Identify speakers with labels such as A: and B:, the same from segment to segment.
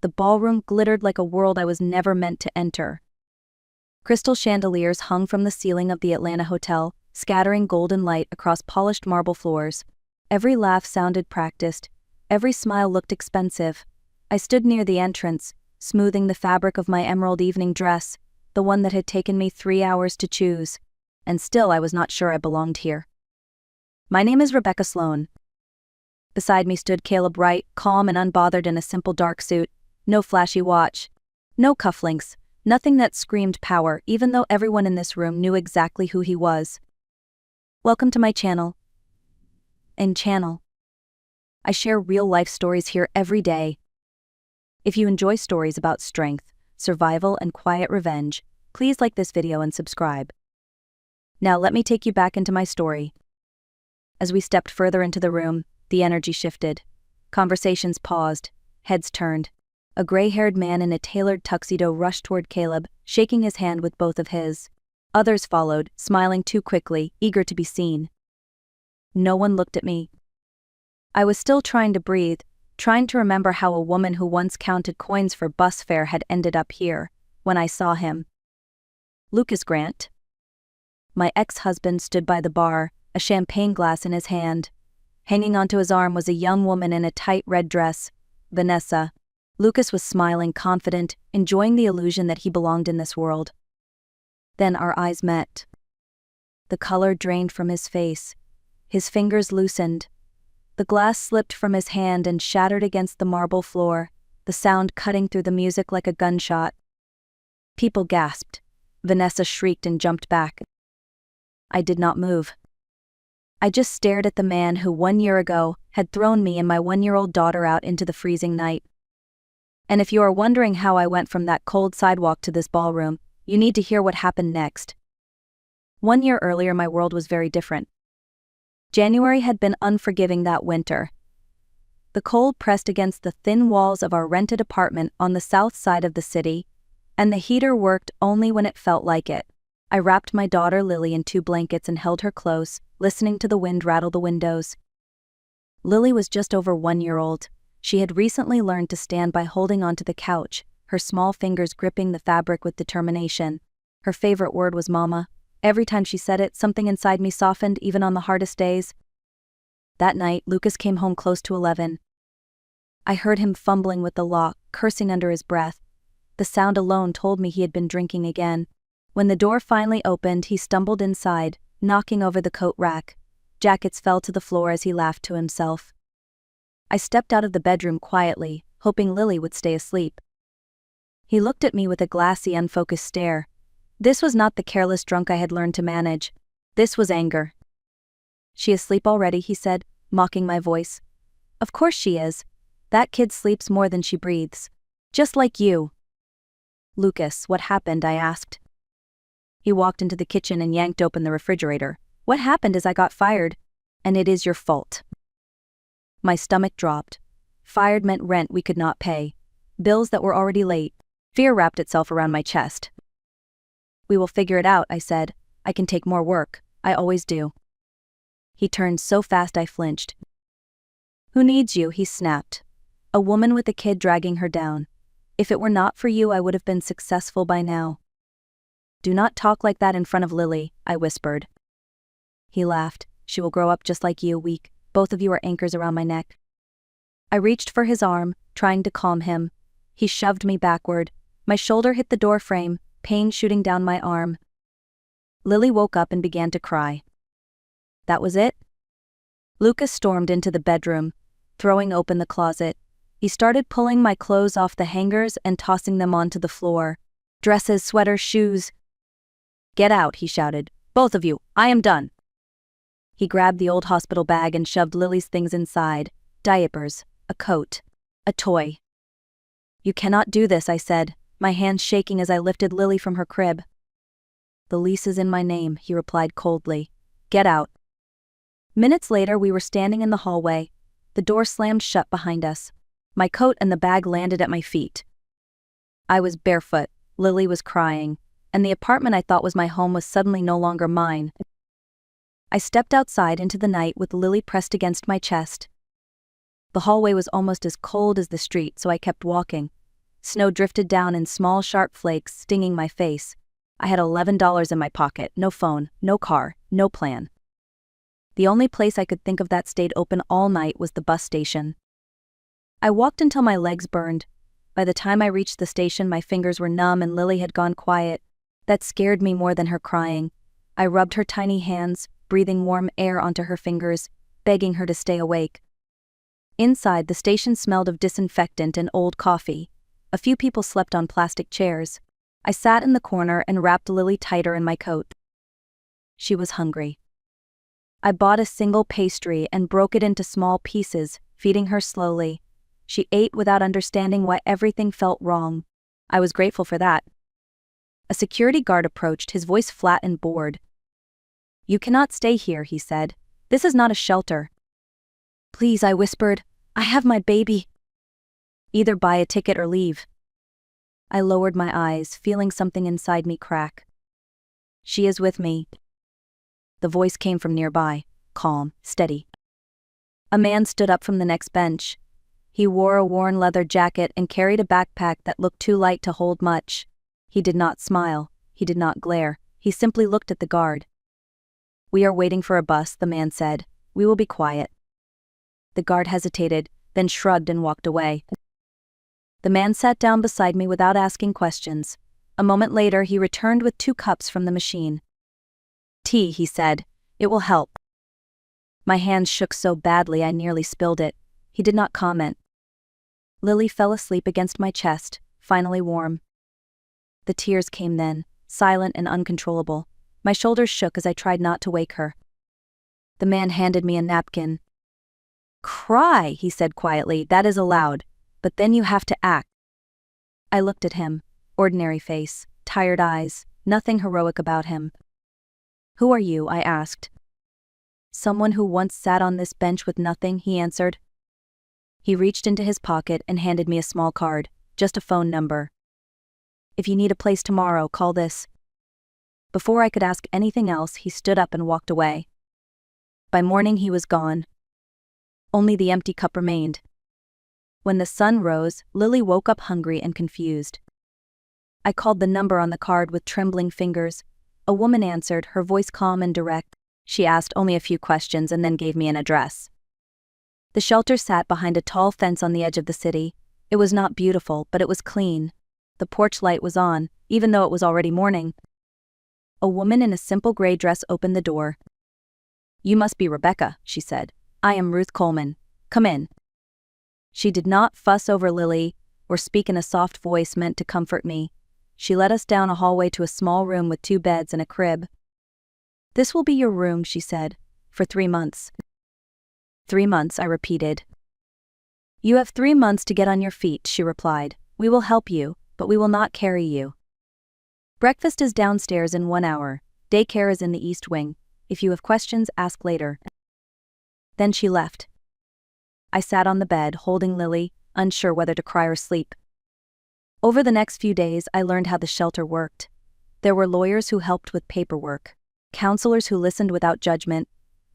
A: The ballroom glittered like a world I was never meant to enter. Crystal chandeliers hung from the ceiling of the Atlanta hotel, scattering golden light across polished marble floors. Every laugh sounded practiced. Every smile looked expensive. I stood near the entrance, smoothing the fabric of my emerald evening dress, the one that had taken me 3 hours to choose. And still I was not sure I belonged here. "My name is Rebecca Sloan." Beside me stood Caleb Wright, calm and unbothered in a simple dark suit. No flashy watch. No cufflinks. Nothing that screamed power, even though everyone in this room knew exactly who he was. "Welcome to my channel." I share real-life stories here every day. If you enjoy stories about strength, survival, and quiet revenge, please like this video and subscribe. Now let me take you back into my story. As we stepped further into the room, the energy shifted. Conversations paused, heads turned. A gray-haired man in a tailored tuxedo rushed toward Caleb, shaking his hand with both of his. Others followed, smiling too quickly, eager to be seen. No one looked at me. I was still trying to breathe, trying to remember how a woman who once counted coins for bus fare had ended up here, when I saw him. Lucas Grant. My ex-husband stood by the bar, a champagne glass in his hand. Hanging onto his arm was a young woman in a tight red dress, Vanessa. Lucas was smiling, confident, enjoying the illusion that he belonged in this world. Then our eyes met. The color drained from his face. His fingers loosened. The glass slipped from his hand and shattered against the marble floor, the sound cutting through the music like a gunshot. People gasped. Vanessa shrieked and jumped back. I did not move. I just stared at the man who 1 year ago had thrown me and my 1-year-old daughter out into the freezing night. And if you are wondering how I went from that cold sidewalk to this ballroom, you need to hear what happened next. 1 year earlier, my world was very different. January had been unforgiving that winter. The cold pressed against the thin walls of our rented apartment on the south side of the city, and the heater worked only when it felt like it. I wrapped my daughter Lily in 2 blankets and held her close, listening to the wind rattle the windows. Lily was just over 1 year old. She had recently learned to stand by holding onto the couch, her small fingers gripping the fabric with determination. Her favorite word was mama. Every time she said it, something inside me softened, even on the hardest days. That night, Lucas came home close to 11. I heard him fumbling with the lock, cursing under his breath. The sound alone told me he had been drinking again. When the door finally opened, he stumbled inside, knocking over the coat rack. Jackets fell to the floor as he laughed to himself. I stepped out of the bedroom quietly, hoping Lily would stay asleep. He looked at me with a glassy, unfocused stare. This was not the careless drunk I had learned to manage. This was anger. "She asleep already," he said, mocking my voice. "Of course she is. That kid sleeps more than she breathes. Just like you." "Lucas, what happened?" I asked. He walked into the kitchen and yanked open the refrigerator. "What happened is I got fired, and it is your fault." My stomach dropped. Fired meant rent we could not pay. Bills that were already late. Fear wrapped itself around my chest. "We will figure it out," I said. "I can take more work. I always do." He turned so fast I flinched. "Who needs you?" he snapped. "A woman with a kid dragging her down. If it were not for you, I would have been successful by now." "Do not talk like that in front of Lily," I whispered. He laughed. "She will grow up just like you, weak. Both of you are anchors around my neck." I reached for his arm, trying to calm him. He shoved me backward. My shoulder hit the door frame, pain shooting down my arm. Lily woke up and began to cry. That was it? Lucas stormed into the bedroom, throwing open the closet. He started pulling my clothes off the hangers and tossing them onto the floor. Dresses, sweaters, shoes. "Get out," he shouted. "Both of you, I am done." He grabbed the old hospital bag and shoved Lily's things inside. Diapers, a coat, a toy. "You cannot do this," I said, my hands shaking as I lifted Lily from her crib. "The lease is in my name," he replied coldly. "Get out." Minutes later, we were standing in the hallway. The door slammed shut behind us. My coat and the bag landed at my feet. I was barefoot, Lily was crying, and the apartment I thought was my home was suddenly no longer mine. I stepped outside into the night with Lily pressed against my chest. The hallway was almost as cold as the street, so I kept walking. Snow drifted down in small, sharp flakes, stinging my face. I had $11 in my pocket, no phone, no car, no plan. The only place I could think of that stayed open all night was the bus station. I walked until my legs burned. By the time I reached the station, my fingers were numb and Lily had gone quiet. That scared me more than her crying. I rubbed her tiny hands, breathing warm air onto her fingers, begging her to stay awake. Inside, the station smelled of disinfectant and old coffee. A few people slept on plastic chairs. I sat in the corner and wrapped Lily tighter in my coat. She was hungry. I bought a single pastry and broke it into small pieces, feeding her slowly. She ate without understanding why everything felt wrong. I was grateful for that. A security guard approached, his voice flat and bored. "You cannot stay here," he said. "This is not a shelter." "Please," I whispered. "I have my baby." "Either buy a ticket or leave." I lowered my eyes, feeling something inside me crack. "She is with me." The voice came from nearby, calm, steady. A man stood up from the next bench. He wore a worn leather jacket and carried a backpack that looked too light to hold much. He did not smile, he did not glare, he simply looked at the guard. "We are waiting for a bus," the man said. "We will be quiet." The guard hesitated, then shrugged and walked away. The man sat down beside me without asking questions. A moment later, he returned with 2 cups from the machine. "Tea," he said. "It will help." My hands shook so badly I nearly spilled it. He did not comment. Lily fell asleep against my chest, finally warm. The tears came then, silent and uncontrollable. My shoulders shook as I tried not to wake her. The man handed me a napkin. "Cry," he said quietly. "That is allowed, but then you have to act." I looked at him. Ordinary face, tired eyes, nothing heroic about him. "Who are you?" I asked. "Someone who once sat on this bench with nothing," he answered. He reached into his pocket and handed me a small card, just a phone number. "If you need a place tomorrow, call this." Before I could ask anything else, he stood up and walked away. By morning he was gone. Only the empty cup remained. When the sun rose, Lily woke up hungry and confused. I called the number on the card with trembling fingers. A woman answered, her voice calm and direct. She asked only a few questions and then gave me an address. The shelter sat behind a tall fence on the edge of the city. It was not beautiful, but it was clean. The porch light was on, even though it was already morning. A woman in a simple gray dress opened the door. "You must be Rebecca," she said. "I am Ruth Coleman. Come in." She did not fuss over Lily, or speak in a soft voice meant to comfort me. She led us down a hallway to a small room with 2 beds and a crib. "This will be your room," she said, "for 3 months. 3 months, I repeated. "You have 3 months to get on your feet," she replied. "We will help you, but we will not carry you. Breakfast is downstairs in 1 hour. Daycare is in the east wing. If you have questions, ask later." Then she left. I sat on the bed, holding Lily, unsure whether to cry or sleep. Over the next few days, I learned how the shelter worked. There were lawyers who helped with paperwork, counselors who listened without judgment,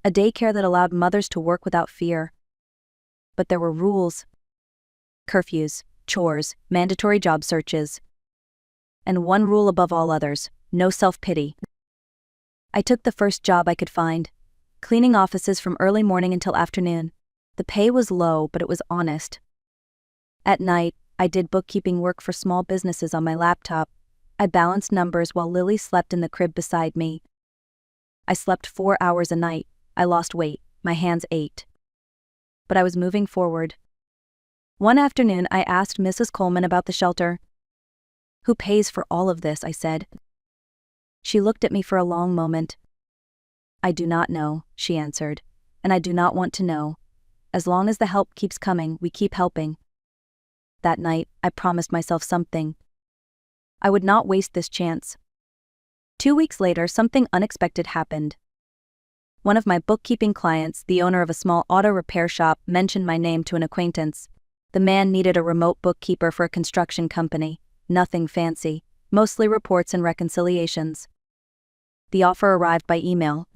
A: a daycare that allowed mothers to work without fear. But there were rules. Curfews, chores, mandatory job searches. And one rule above all others, no self-pity. I took the first job I could find, cleaning offices from early morning until afternoon. The pay was low, but it was honest. At night, I did bookkeeping work for small businesses on my laptop. I balanced numbers while Lily slept in the crib beside me. I slept 4 hours a night. I lost weight. My hands ached. But I was moving forward. One afternoon, I asked Mrs. Coleman about the shelter. "Who pays for all of this?" I said. She looked at me for a long moment. "I do not know," she answered, "and I do not want to know. As long as the help keeps coming, we keep helping." That night, I promised myself something. I would not waste this chance. 2 weeks later, something unexpected happened. One of my bookkeeping clients, the owner of a small auto repair shop, mentioned my name to an acquaintance. The man needed a remote bookkeeper for a construction company. Nothing fancy, mostly reports and reconciliations. The offer arrived by email.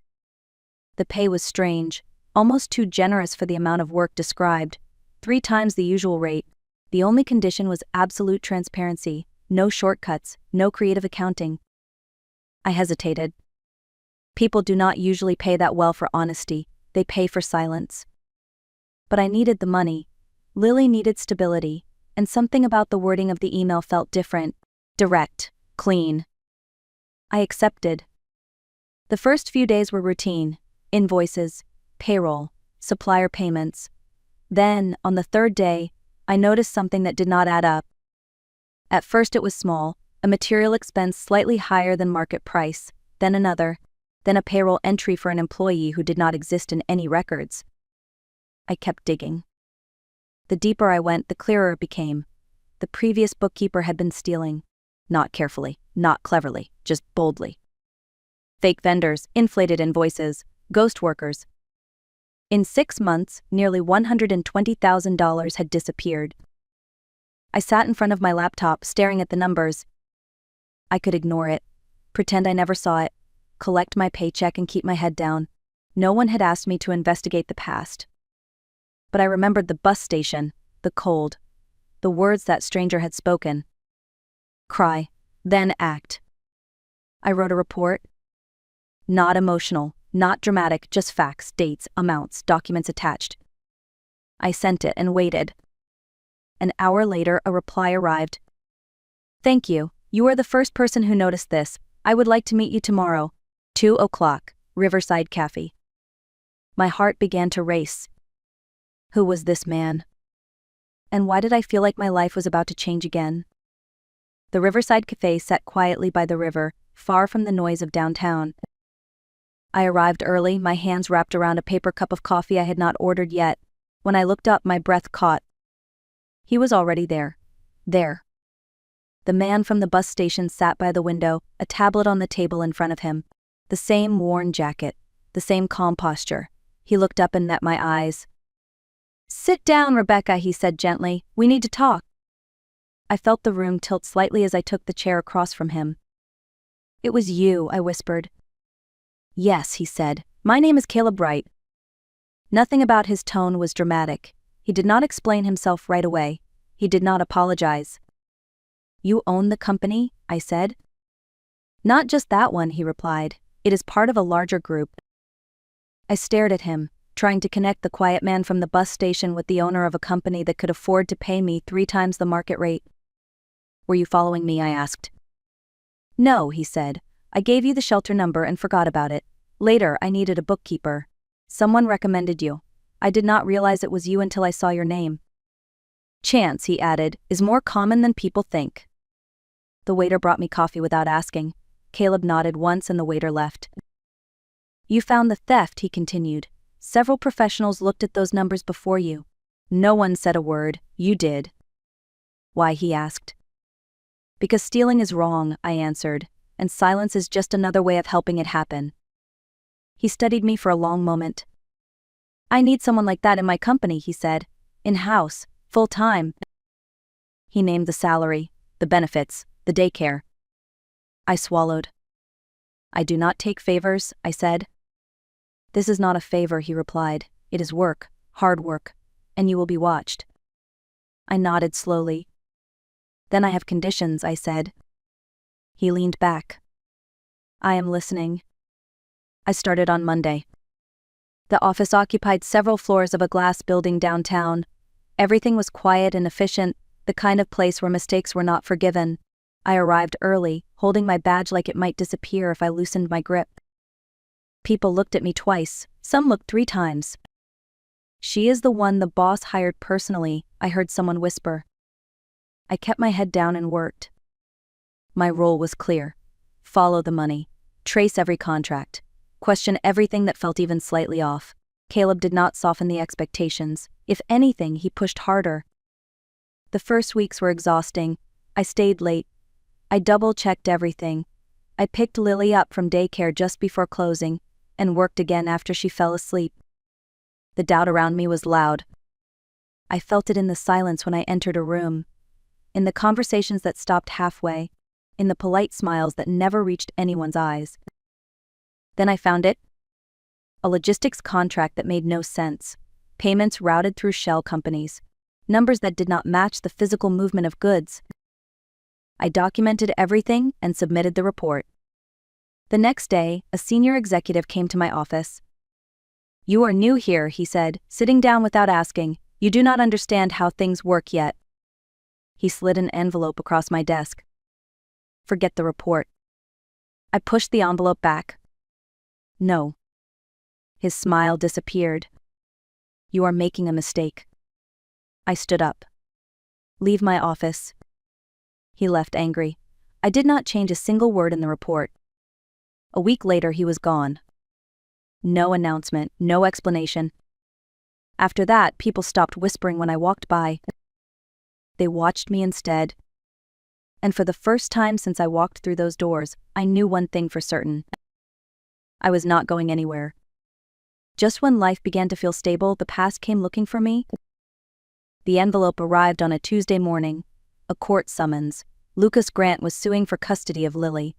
A: The pay was strange, almost too generous for the amount of work described, 3 times the usual rate. The only condition was absolute transparency, no shortcuts, no creative accounting. I hesitated. People do not usually pay that well for honesty, they pay for silence. But I needed the money. Lily needed stability, and something about the wording of the email felt different. Direct, clean. I accepted. The first few days were routine: invoices, payroll, supplier payments. Then, on the third day, I noticed something that did not add up. At first it was small, a material expense slightly higher than market price, then another, then a payroll entry for an employee who did not exist in any records. I kept digging. The deeper I went, the clearer it became. The previous bookkeeper had been stealing. Not carefully, not cleverly, just boldly. Fake vendors, inflated invoices, ghost workers. In 6 months, nearly $120,000 had disappeared. I sat in front of my laptop, staring at the numbers. I could ignore it, pretend I never saw it, collect my paycheck and keep my head down. No one had asked me to investigate the past. But I remembered the bus station, the cold, the words that stranger had spoken. Cry, then act. I wrote a report. Not emotional, not dramatic, just facts, dates, amounts, documents attached. I sent it and waited. An hour later, a reply arrived. Thank you. You are the first person who noticed this. I would like to meet you tomorrow. 2 o'clock, Riverside Cafe. My heart began to race. Who was this man? And why did I feel like my life was about to change again? The Riverside Cafe sat quietly by the river, far from the noise of downtown. I arrived early, my hands wrapped around a paper cup of coffee I had not ordered yet. When I looked up, my breath caught. He was already there. There. The man from the bus station sat by the window, a tablet on the table in front of him. The same worn jacket, the same calm posture. He looked up and met my eyes. "Sit down, Rebecca," he said gently. "We need to talk." I felt the room tilt slightly as I took the chair across from him. "It was you," I whispered. "Yes," he said. "My name is Caleb Wright." Nothing about his tone was dramatic. He did not explain himself right away. He did not apologize. "You own the company?" I said. "Not just that one," he replied. "It is part of a larger group." I stared at him, trying to connect the quiet man from the bus station with the owner of a company that could afford to pay me 3 times the market rate. "Were you following me?" I asked. "No," he said. "I gave you the shelter number and forgot about it. Later, I needed a bookkeeper. Someone recommended you. I did not realize it was you until I saw your name." "Chance," he added, "is more common than people think." The waiter brought me coffee without asking. Caleb nodded once and the waiter left. "You found the theft," he continued. "Several professionals looked at those numbers before you. No one said a word. You did." "Why?" he asked. "Because stealing is wrong," I answered, "and silence is just another way of helping it happen." He studied me for a long moment. "I need someone like that in my company," he said. "In-house, full-time." He named the salary, the benefits, the daycare. I swallowed. "I do not take favors," I said. "This is not a favor," he replied. "It is work, hard work, and you will be watched." I nodded slowly. "Then I have conditions," I said. He leaned back. "I am listening." I started on Monday. The office occupied several floors of a glass building downtown. Everything was quiet and efficient, the kind of place where mistakes were not forgiven. I arrived early, holding my badge like it might disappear if I loosened my grip. People looked at me twice, some looked 3 times. "She is the one the boss hired personally," I heard someone whisper. I kept my head down and worked. My role was clear. Follow the money. Trace every contract. Question everything that felt even slightly off. Caleb did not soften the expectations. If anything, he pushed harder. The first weeks were exhausting. I stayed late. I double-checked everything. I picked Lily up from daycare just before closing, and worked again after she fell asleep. The doubt around me was loud. I felt it in the silence when I entered a room, in the conversations that stopped halfway, in the polite smiles that never reached anyone's eyes. Then I found it. A logistics contract that made no sense. Payments routed through shell companies. numbers that did not match the physical movement of goods. I documented everything and submitted the report. The next day, a senior executive came to my office. "You are new here," he said, sitting down without asking. "You do not understand how things work yet." He slid an envelope across my desk. "Forget the report." I pushed the envelope back. "No." His smile disappeared. "You are making a mistake." I stood up. "Leave my office." He left angry. I did not change a single word in the report. A week later he was gone. No announcement, no explanation. After that, people stopped whispering when I walked by. They watched me instead. And for the first time since I walked through those doors, I knew one thing for certain. I was not going anywhere. Just when life began to feel stable, the past came looking for me. The envelope arrived on a Tuesday morning. A court summons. Lucas Grant was suing for custody of Lily.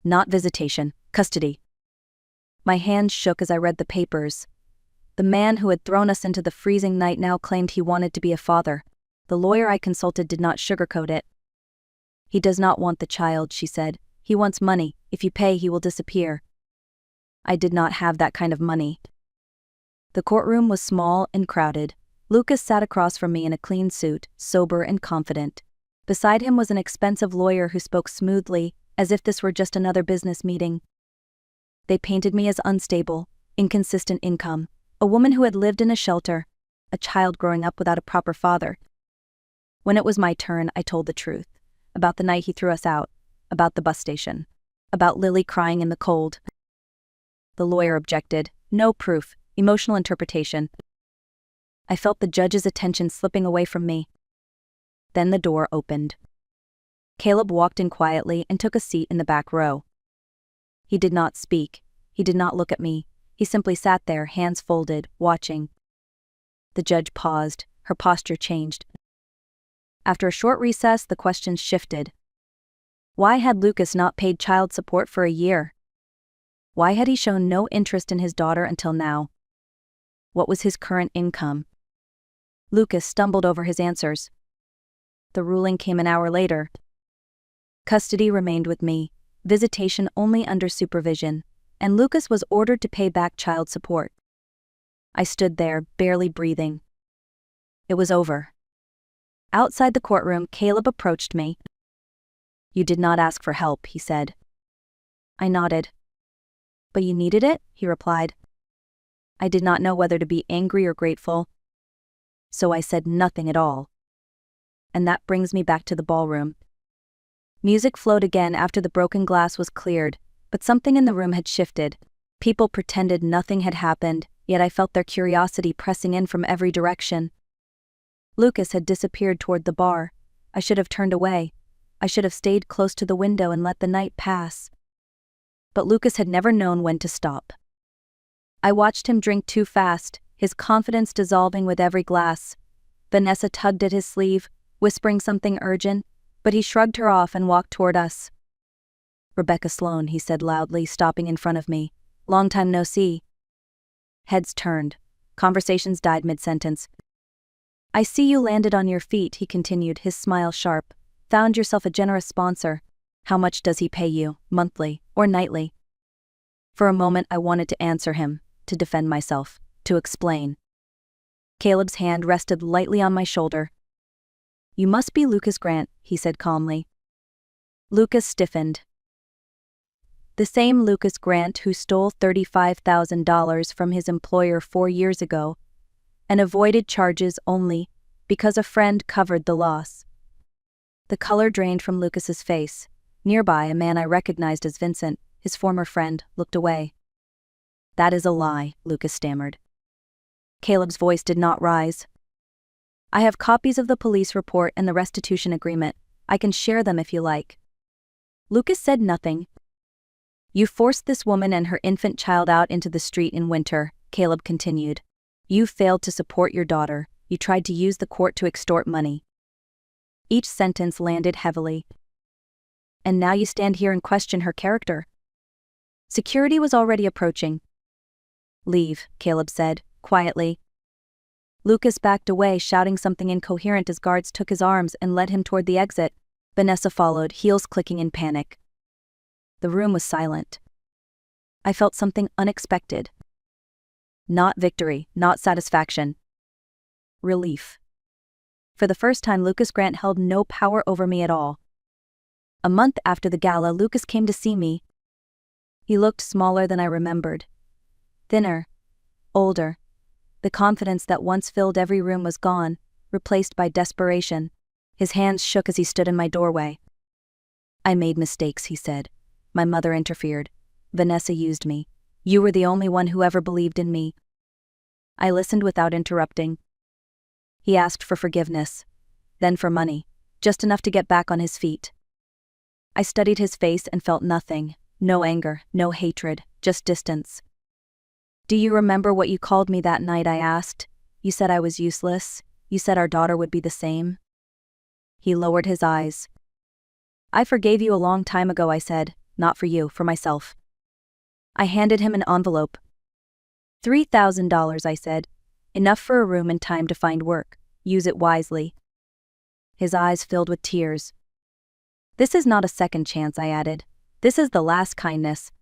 A: Not visitation, custody. My hands shook as I read the papers. The man who had thrown us into the freezing night now claimed he wanted to be a father. The lawyer I consulted did not sugarcoat it. "He does not want the child," she said. "He wants money. If you pay, he will disappear." I did not have that kind of money. The courtroom was small and crowded. Lucas sat across from me in a clean suit, sober and confident. Beside him was an expensive lawyer who spoke smoothly, as if this were just another business meeting. They painted me as unstable, inconsistent income, a woman who had lived in a shelter, a child growing up without a proper father. When it was my turn, I told the truth. About the night he threw us out, about the bus station, about Lily crying in the cold. The lawyer objected. "No proof, emotional interpretation." I felt the judge's attention slipping away from me. Then the door opened. Caleb walked in quietly and took a seat in the back row. He did not speak. He did not look at me. He simply sat there, hands folded, watching. The judge paused. Her posture changed. After a short recess, the questions shifted. Why had Lucas not paid child support for a year? Why had he shown no interest in his daughter until now? What was his current income? Lucas stumbled over his answers. The ruling came an hour later. Custody remained with me, visitation only under supervision, and Lucas was ordered to pay back child support. I stood there, barely breathing. It was over. Outside the courtroom, Caleb approached me. "You did not ask for help," he said. I nodded. "But you needed it?" he replied. I did not know whether to be angry or grateful, so I said nothing at all. And that brings me back to the ballroom. Music flowed again after the broken glass was cleared, but something in the room had shifted. People pretended nothing had happened, yet I felt their curiosity pressing in from every direction. Lucas had disappeared toward the bar. I should have turned away. I should have stayed close to the window and let the night pass. But Lucas had never known when to stop. I watched him drink too fast, his confidence dissolving with every glass. Vanessa tugged at his sleeve, whispering something urgent, but he shrugged her off and walked toward us. "Rebecca Sloan," he said loudly, stopping in front of me. "Long time no see." Heads turned. Conversations died mid-sentence. "I see you landed on your feet," he continued, his smile sharp. "Found yourself a generous sponsor. How much does he pay you, monthly or nightly?" For a moment I wanted to answer him, to defend myself, to explain. Caleb's hand rested lightly on my shoulder. "You must be Lucas Grant," he said calmly. Lucas stiffened. "The same Lucas Grant who stole $35,000 from his employer 4 years ago and avoided charges only because a friend covered the loss." The color drained from Lucas's face. Nearby, a man I recognized as Vincent, his former friend, looked away. "That is a lie," Lucas stammered. Caleb's voice did not rise. "I have copies of the police report and the restitution agreement. I can share them if you like." Lucas said nothing. "You forced this woman and her infant child out into the street in winter," Caleb continued. "You failed to support your daughter. You tried to use the court to extort money." Each sentence landed heavily. "And now you stand here and question her character." Security was already approaching. "Leave," Caleb said, quietly. Lucas backed away, shouting something incoherent as guards took his arms and led him toward the exit. Vanessa followed, heels clicking in panic. The room was silent. I felt something unexpected. Not victory, not satisfaction. Relief. For the first time, Lucas Grant held no power over me at all. A month after the gala, Lucas came to see me. He looked smaller than I remembered. Thinner. Older. The confidence that once filled every room was gone, replaced by desperation. His hands shook as he stood in my doorway. "I made mistakes," he said. "My mother interfered. Vanessa used me. You were the only one who ever believed in me." I listened without interrupting. He asked for forgiveness, then for money, just enough to get back on his feet. I studied his face and felt nothing, no anger, no hatred, just distance. "Do you remember what you called me that night?" I asked. "You said I was useless. You said our daughter would be the same." He lowered his eyes. "I forgave you a long time ago," I said. "Not for you, for myself." I handed him an envelope. $3,000, I said. "Enough for a room and time to find work. Use it wisely." His eyes filled with tears. "This is not a second chance," I added. "This is the last kindness."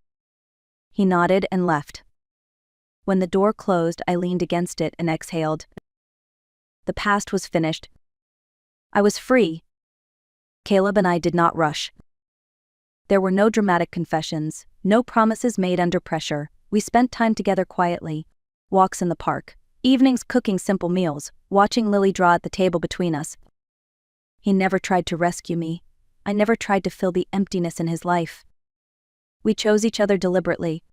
A: He nodded and left. When the door closed, I leaned against it and exhaled. The past was finished. I was free. Caleb and I did not rush. There were no dramatic confessions, no promises made under pressure. We spent time together quietly. Walks in the park, evenings cooking simple meals, watching Lily draw at the table between us. He never tried to rescue me. I never tried to fill the emptiness in his life. We chose each other deliberately.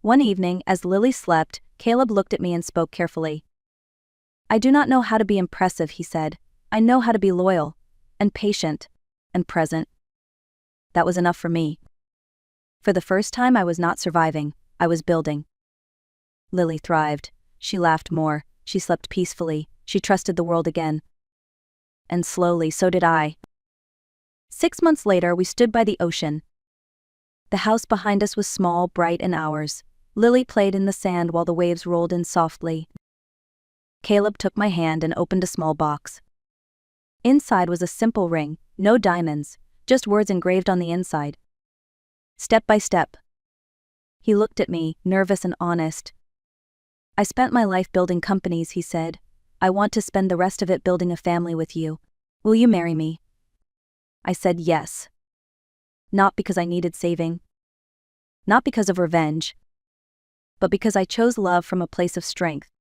A: One evening, as Lily slept, Caleb looked at me and spoke carefully. "I do not know how to be impressive," he said. "I know how to be loyal, and patient, and present." That was enough for me. For the first time, I was not surviving, I was building. Lily thrived. She laughed more, she slept peacefully, she trusted the world again. And slowly, so did I. 6 months later, we stood by the ocean. The house behind us was small, bright, and ours. Lily played in the sand while the waves rolled in softly. Caleb took my hand and opened a small box. Inside was a simple ring, no diamonds, just words engraved on the inside. "Step by step." He looked at me, nervous and honest. "I spent my life building companies," he said. "I want to spend the rest of it building a family with you. Will you marry me?" I said yes. Not because I needed saving. Not because of revenge. But because I chose love from a place of strength.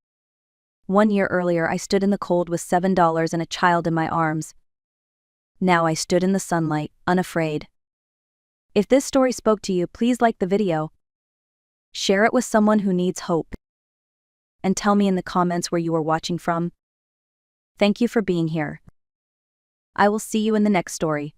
A: 1 year earlier, I stood in the cold with $7 and a child in my arms. Now I stood in the sunlight, unafraid. If this story spoke to you, please like the video. Share it with someone who needs hope. And tell me in the comments where you are watching from. Thank you for being here. I will see you in the next story.